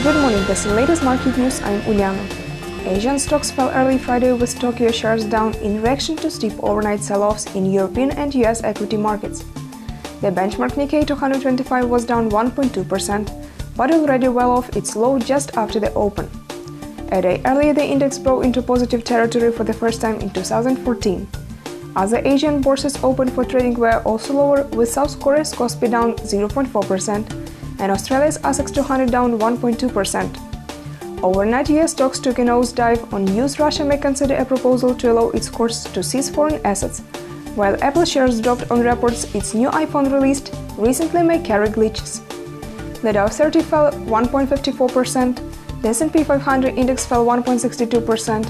Good morning, this is the latest market news. I'm Uliana. Asian stocks fell early Friday with Tokyo shares down in reaction to steep overnight sell-offs in European and US equity markets. The benchmark Nikkei 225 was down 1.2%, but already well off its low just after the open. A day earlier, the index broke into positive territory for the first time in 2014. Other Asian bourses open for trading were also lower, with South Korea's Kospi down 0.4% and Australia's ASX 200 down 1.2%. Overnight, US stocks took a nosedive on news Russia may consider a proposal to allow its courts to seize foreign assets, while Apple shares dropped on reports its new iPhone released recently may carry glitches. The Dow 30 fell 1.54%, the S&P 500 index fell 1.62%,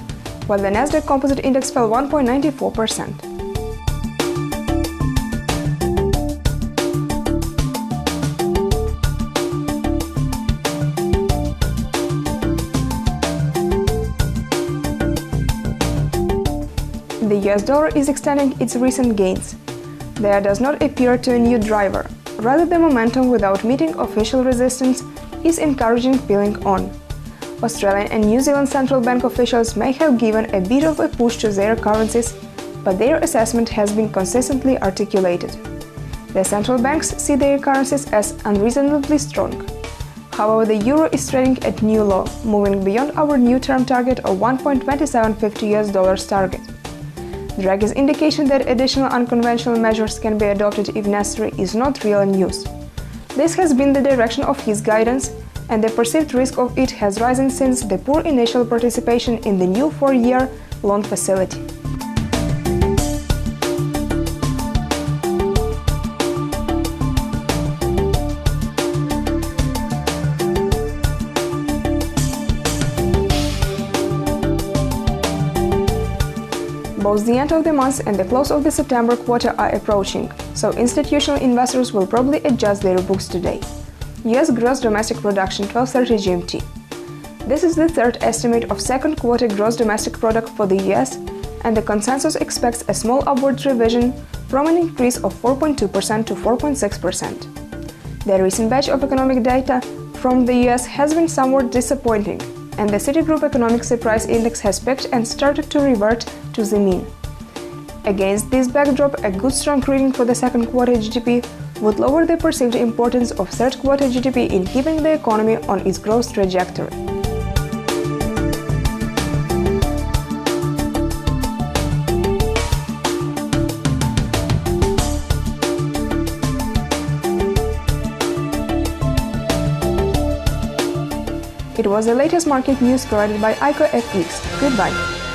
while the Nasdaq Composite Index fell 1.94%. The US dollar is extending its recent gains. There does not appear to a new driver. Rather, the momentum without meeting official resistance is encouraging peeling on. Australian and New Zealand central bank officials may have given a bit of a push to their currencies, but their assessment has been consistently articulated. The central banks see their currencies as unreasonably strong. However, the euro is trading at new low, moving beyond our new term target of $1.2750 target. Draghi's indication that additional unconventional measures can be adopted if necessary is not real news. This has been the direction of his guidance, and the perceived risk of it has risen since the poor initial participation in the new 4-year loan facility. Both the end of the month and the close of the September quarter are approaching, so institutional investors will probably adjust their books today. US gross domestic production 12:30 GMT. This is the third estimate of second quarter gross domestic product for the US, and the consensus expects a small upward revision from an increase of 4.2% to 4.6%. The recent batch of economic data from the US has been somewhat disappointing, and the Citigroup Economic Surprise Index has peaked and started to revert to the mean. Against this backdrop, a good strong reading for the second quarter GDP would lower the perceived importance of third quarter GDP in keeping the economy on its growth trajectory. It was the latest market news provided by ICO FX. Goodbye.